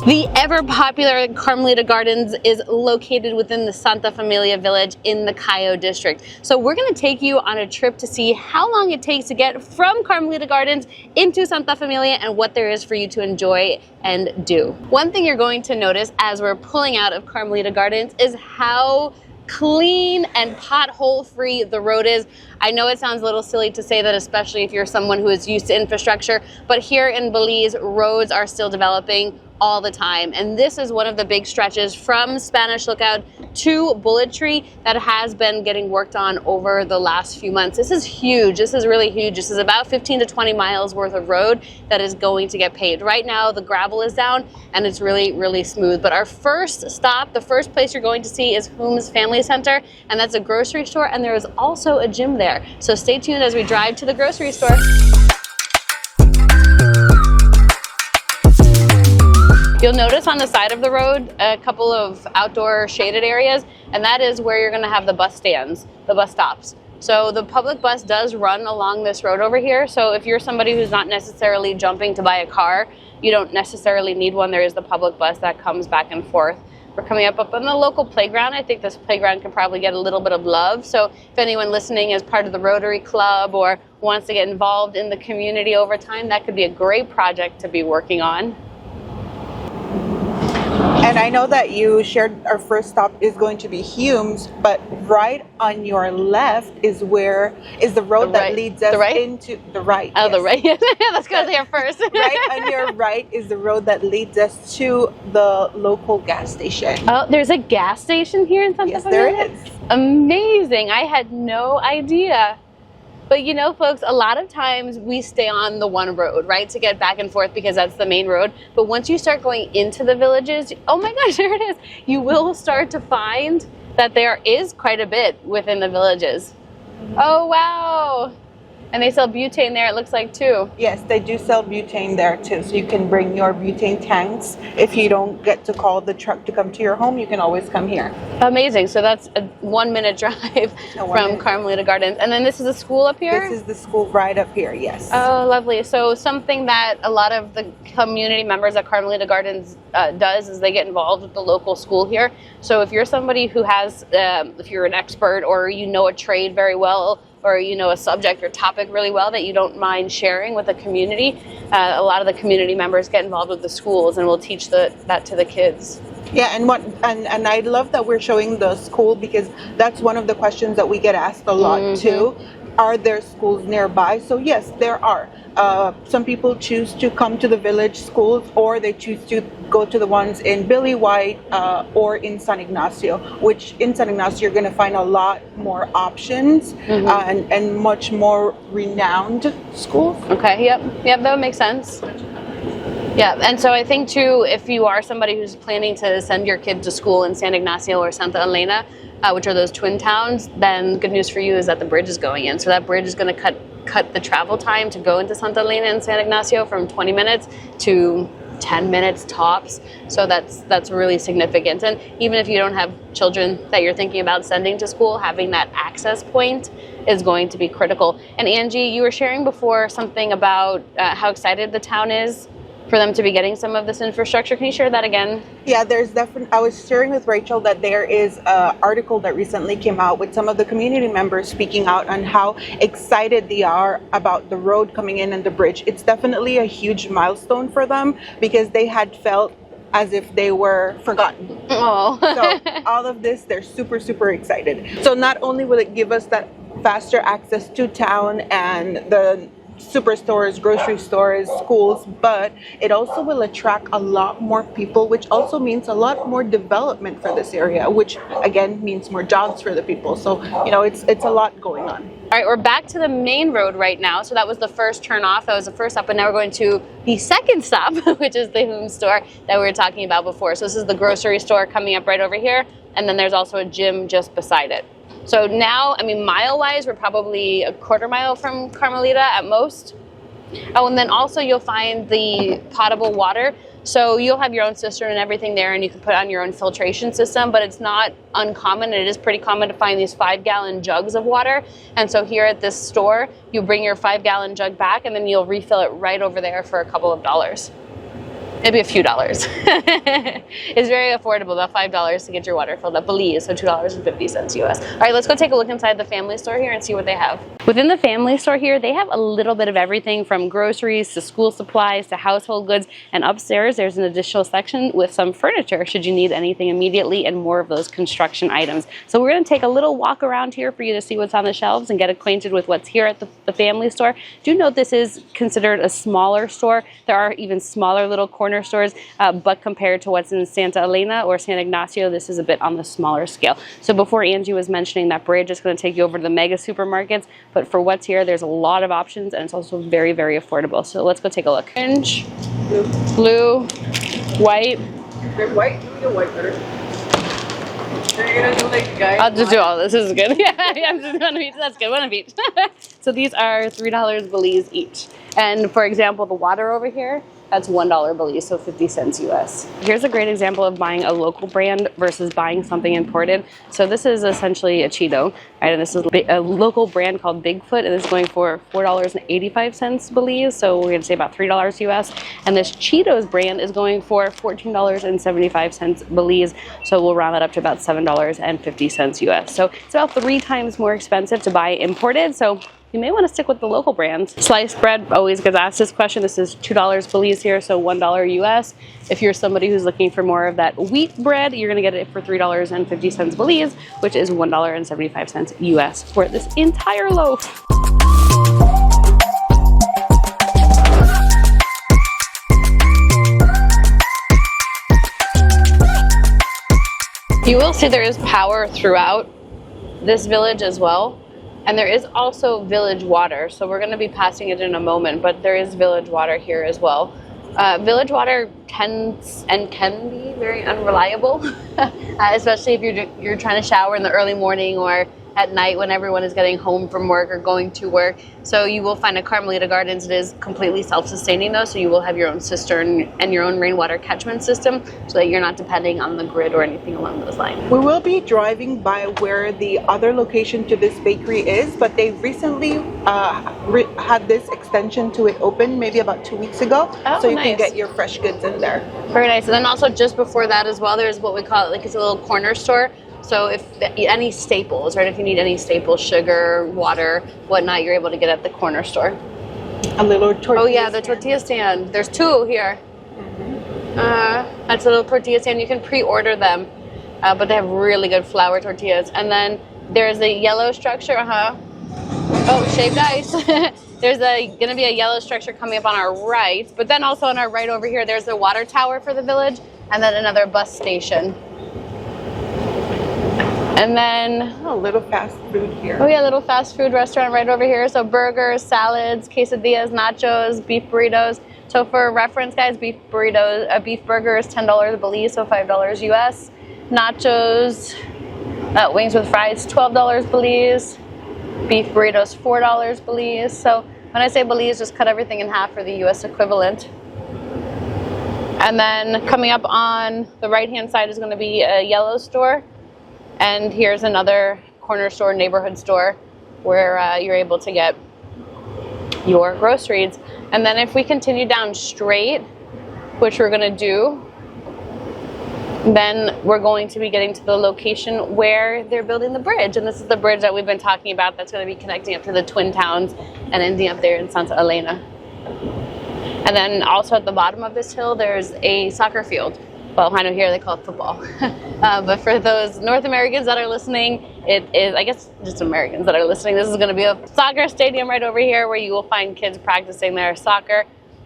The ever-popular Carmelita Gardens is located within the Santa Familia village in the Cayo District. So we're going to take you on a trip to see how long it takes to get from Carmelita Gardens into Santa Familia and what there is for you to enjoy and do. One thing you're going to notice as we're pulling out of Carmelita Gardens is how clean and pothole-free the road is. I know it sounds a little silly to say that, especially if you're someone who is used to infrastructure, but here in Belize, roads are still developing all the time. And this is one of the big stretches from Spanish Lookout to Bullet Tree that has been getting worked on over the last few months. This is huge. This is really huge. This is about 15 to 20 miles worth of road that is going to get paved. Right now, the gravel is down and it's really, really smooth. But our first stop, the first place you're going to see is Hume's Family Center, and that's a grocery store, and there is also a gym there. So stay tuned as we drive to the grocery store. You'll notice on the side of the road a couple of outdoor shaded areas, and that is where you're going to have the bus stands, the bus stops. So the public bus does run along this road over here. So if you're somebody who's not necessarily jumping to buy a car, you don't necessarily need one. There is the public bus that comes back and forth. We're coming up on the local playground. I think this playground could probably get a little bit of love. So if anyone listening is part of the Rotary Club or wants to get involved in the community over time, that could be a great project to be working on. And I know that you shared our first stop is going to be Hume's, but right on your left is the road that leads us into the right. Oh, yes. The right. Let's go there first. Right on your right is the road that leads us to the local gas station. Oh, there's a gas station here in Santa Familia? Yes, there is. Amazing. I had no idea. But you know, folks, a lot of times we stay on the one road, right, to get back and forth because that's the main road. But once you start going into the villages, oh my gosh, there it is. You will start to find that there is quite a bit within the villages. Oh, wow. And they sell butane there, it looks like, too. Yes, they do sell butane there, too. So you can bring your butane tanks. If you don't get to call the truck to come to your home, you can always come here. Amazing. So that's a 1-minute drive from Carmelita Gardens. And then this is a school up here? This is the school right up here, yes. Oh, lovely. So something that a lot of the community members at Carmelita Gardens does is they get involved with the local school here. So if you're somebody who has, if you're an expert or you know a trade very well, or you know a subject or topic really well that you don't mind sharing with the community, a lot of the community members get involved with the schools and will teach that to the kids. Yeah, and I love that we're showing the school because that's one of the questions that we get asked a lot too. Are there schools nearby? So yes, there are. Some people choose to come to the village schools, or they choose to go to the ones in Billy White or in San Ignacio, which in San Ignacio you're going to find a lot more options and much more renowned schools. Okay, yep, that would make sense. Yeah, and so I think too, if you are somebody who's planning to send your kid to school in San Ignacio or Santa Elena, which are those twin towns, then good news for you is that the bridge is going in. So that bridge is going to cut the travel time to go into Santa Elena and San Ignacio from 20 minutes to 10 minutes tops. So that's really significant. And even if you don't have children that you're thinking about sending to school, having that access point is going to be critical. And Angie, you were sharing before something about how excited the town is for them to be getting some of this infrastructure. Can you share that again? Yeah, there's definitely, I was sharing with Rachel that there is an article that recently came out with some of the community members speaking out on how excited they are about the road coming in and the bridge. It's definitely a huge milestone for them because they had felt as if they were forgotten. Oh. So all of this, they're super, super excited. So not only will it give us that faster access to town and the superstores, grocery stores, schools, but it also will attract a lot more people, which also means a lot more development for this area, which again means more jobs for the people. So, you know, it's a lot going on. All right, we're back to the main road right now. So that was the first turn off. That was the first stop, and now we're going to the second stop, which is the Hume store that we were talking about before. So this is the grocery store coming up right over here, and then there's also a gym just beside it. So now, I mean, mile-wise, we're probably a quarter mile from Carmelita at most. Oh, and then also you'll find the potable water. So you'll have your own cistern and everything there, and you can put on your own filtration system, but it's not uncommon. It is pretty common to find these 5-gallon jugs of water. And so here at this store, you bring your 5-gallon jug back, and then you'll refill it right over there for a couple of dollars. maybe a few dollars. It's very affordable, about $5 to get your water filled up. Belize, so $2.50 US. All right, let's go take a look inside the family store here and see what they have. Within the family store here, they have a little bit of everything from groceries to school supplies to household goods. And upstairs, there's an additional section with some furniture should you need anything immediately and more of those construction items. So we're gonna take a little walk around here for you to see what's on the shelves and get acquainted with what's here at the family store. Do note this is considered a smaller store. There are even smaller little corner stores, but compared to what's in Santa Elena or San Ignacio, this is a bit on the smaller scale. So before Angie was mentioning that bridge, it's going to take you over to the mega supermarkets, but for what's here, there's a lot of options and it's also very, very affordable. So let's go take a look. Orange, blue, white. White? Give me the white better. You're gonna do like guys. I'll just do all this. This is good. Yeah, I'm just one of each. That's good. One of each. So these are $3 Belize each. And for example, the water over here, that's $1 Belize, so 50 cents US. Here's a great example of buying a local brand versus buying something imported. So this is essentially a Cheeto, right? And this is a local brand called Bigfoot, and it's going for $4.85 Belize, so we're gonna say about $3 US. And this Cheetos brand is going for $14.75 Belize, so we'll round that up to about $7.50 US. So it's about 3 times more expensive to buy imported, so you may want to stick with the local brands. Sliced bread always gets asked this question. This is $2 Belize here, so $1 US. If you're somebody who's looking for more of that wheat bread, you're going to get it for $3.50 Belize, which is $1.75 US for this entire loaf. You will see there is power throughout this village as well. And there is also village water, so we're going to be passing it in a moment, but there is village water here as well. Village water tends and can be very unreliable, especially if you're trying to shower in the early morning or at night when everyone is getting home from work or going to work. So you will find at Carmelita Gardens it is completely self-sustaining though, so you will have your own cistern and your own rainwater catchment system so that you're not depending on the grid or anything along those lines. We will be driving by where the other location to this bakery is, but they recently had this extension to it open maybe about 2 weeks ago. Oh, so you nice. can get your fresh goods in there. Very nice. And then also just before that as well, there's what we call it, like it's a little corner store. So if any staples, right, if you need any staples, sugar, water, whatnot, you're able to get at the corner store. A little tortilla Oh yeah, the tortilla stand. There's 2 here. That's a little tortilla stand. You can pre-order them, but they have really good flour tortillas. And then there's a yellow structure. Oh, shaved ice. There's going to be a yellow structure coming up on our right, but then also on our right over here, there's the water tower for the village, and then another bus station. And then a little fast food here. Oh yeah, little fast food restaurant right over here. So burgers, salads, quesadillas, nachos, beef burritos. So for reference, guys, beef burritos, a beef burger is $10 Belize, so $5 US. Nachos, wings with fries, $12 Belize. Beef burritos, $4 Belize. So when I say Belize, just cut everything in half for the US equivalent. And then coming up on the right-hand side is going to be a yellow store. And here's another corner store, neighborhood store, where you're able to get your groceries. And then if we continue down straight, which we're going to do, then we're going to be getting to the location where they're building the bridge. And this is the bridge that we've been talking about that's going to be connecting up to the Twin Towns and ending up there in Santa Elena. And then also at the bottom of this hill, there's a soccer field. Well, I know here they call it football. But for those North Americans that are listening, it is, I guess just Americans that are listening, this is going to be a soccer stadium right over here where you will find kids practicing their soccer.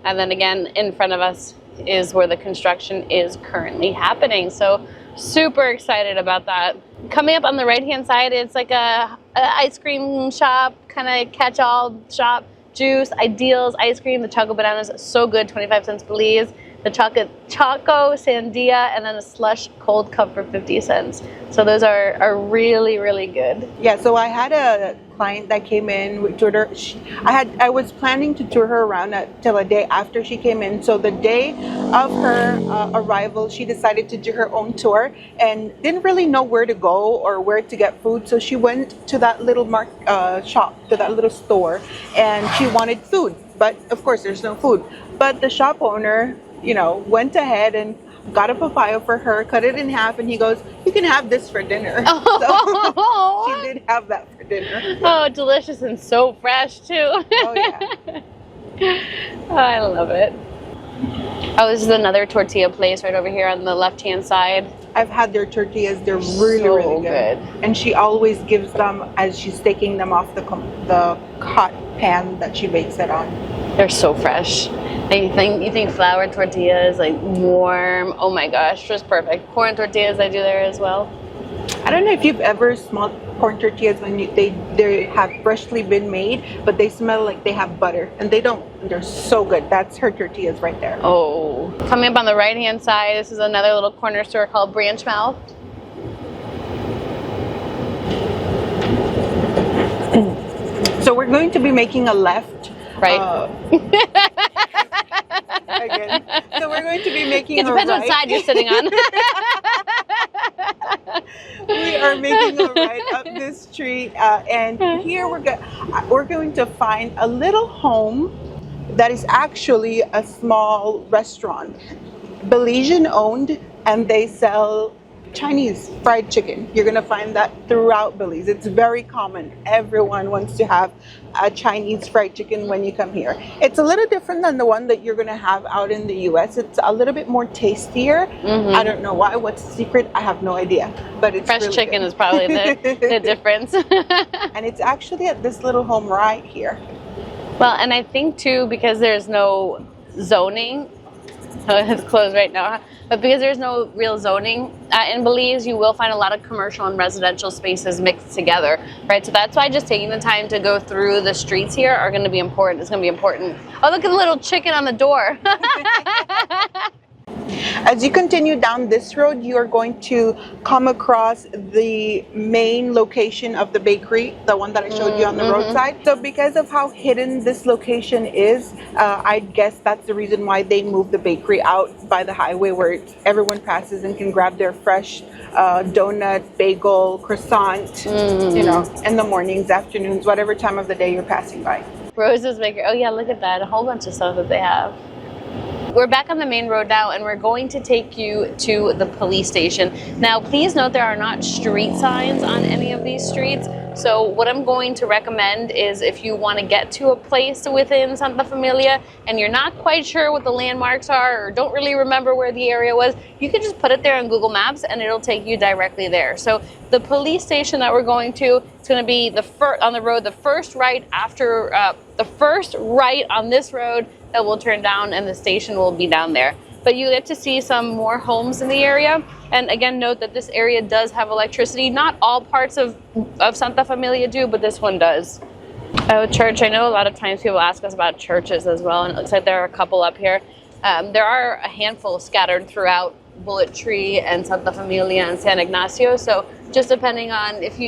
And then again, in front of us is where the construction is currently happening. So super excited about that. Coming up on the right-hand side, it's like a ice cream shop, kind of catch-all shop. Juice, Ideals, ice cream, the Choco Bananas, so good, 25 cents Belize. The Choco Sandia, and then a slush cold cup for 50 cents. So those are really, really good. Yeah, so I had a client that came in. We toured her. I was planning to tour her around till a day after she came in. So the day of her arrival, she decided to do her own tour and didn't really know where to go or where to get food. So she went to that little shop, to that little store, and she wanted food. But of course, there's no food. But the shop owner you know, went ahead and got a papaya for her, cut it in half, and he goes, "You can have this for dinner." Oh, So she did have that for dinner. oh, delicious and so fresh too. Oh yeah. Oh, I love it. Oh, this is another tortilla place right over here on the left-hand side. I've had their tortillas. They're really, So really good. And she always gives them as she's taking them off the hot pan that she bakes it on. They're so fresh. And you think flour tortilla is like warm? Oh my gosh, just perfect. Corn tortillas I do there as well. I don't know if you've ever smelled corn tortillas when they have freshly been made, but they smell like they have butter, and they don't. They're so good. That's her tortillas right there. Oh, coming up on the right hand side, this is another little corner store called Branch Mouth. So we're going to be making a left, right? Again. So we're going to be making It depends what side you're sitting on. We are making a right up this street, and here we're going to find a little home that is actually a small restaurant, Belizean owned, and they sell Chinese fried chicken. You're going to find that throughout Belize. It's very common. Everyone wants to have a Chinese fried chicken when you come here. It's a little different than the one that you're going to have out in the US. It's a little bit more tastier. I don't know why. What's the secret? I have no idea. But it's fresh really chicken good. is probably the difference. And it's actually at this little home right here. Well, and I think too, because there's no zoning, it's closed right now, but because there's no real zoning in Belize, you will find a lot of commercial and residential spaces mixed together, right? So that's why just taking the time to go through the streets here are going to be important. It's going to be important. Oh, look at the little chicken on the door. As you continue down this road, you are going to come across the main location of the bakery, the one that I showed you on the roadside. So because of how hidden this location is, I guess that's the reason why they moved the bakery out by the highway where everyone passes and can grab their fresh donut, bagel, croissant, you know, in the mornings, afternoons, whatever time of the day you're passing by. Rose's Bakery. Oh yeah, look at that. A whole bunch of stuff that they have. We're back on the main road now, and we're going to take you to the police station. Now, please note there are not street signs on any of these streets. So what I'm going to recommend is if you want to get to a place within Santa Familia and you're not quite sure what the landmarks are or don't really remember where the area was, you can just put it there on Google Maps and it'll take you directly there. So the police station that we're going to, it's going to be on the road, the first right after, the first right on this road that we'll turn down, and the station will be down there. But you get to see some more homes in the area. And again, note that this area does have electricity. Not all parts of Santa Familia do, but this one does. Oh, church. I know a lot of times people ask us about churches as well, and it looks like there are a couple up here. There are a handful scattered throughout Bullet Tree and Santa Familia and San Ignacio. So just depending on if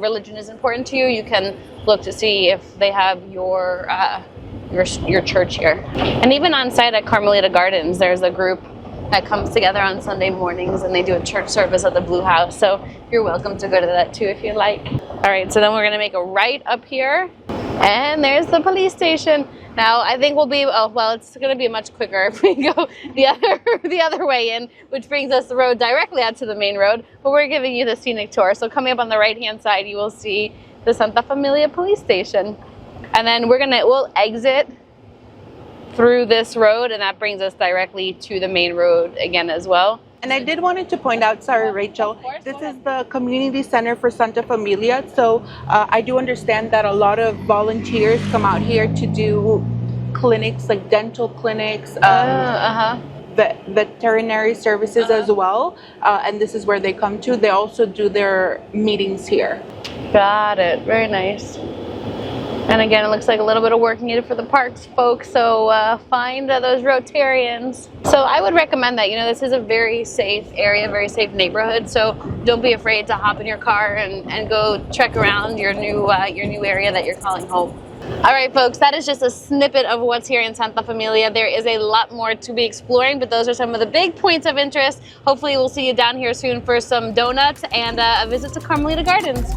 religion is important to you, you can look to see if they have your church here. And even on site at Carmelita Gardens, there's a group that comes together on Sunday mornings and they do a church service at the Blue House. So you're welcome to go to that too if you like. All right, so then we're gonna make a right up here, and there's the police station. Now I think we'll be, it's gonna be much quicker if we go the other way in, which brings us the road directly out to the main road, but we're giving you the scenic tour. So coming up on the right hand side, you will see the Santa Familia police station. And then we'll exit through this road, and that brings us directly to the main road again as well. And I did wanted to point out, sorry Rachel, this is the community center for Santa Familia. So I do understand that a lot of volunteers come out here to do clinics, like dental clinics, veterinary services as well. And this is where they come to. They also do their meetings here. Got it. Very nice. And again, it looks like a little bit of work needed for the parks folks, so find those Rotarians. So I would recommend that, this is a very safe area, very safe neighborhood, so don't be afraid to hop in your car and go trek around your new area that you're calling home. All right, folks, that is just a snippet of what's here in Santa Familia. There is a lot more to be exploring, but those are some of the big points of interest. Hopefully we'll see you down here soon for some donuts and a visit to Carmelita Gardens.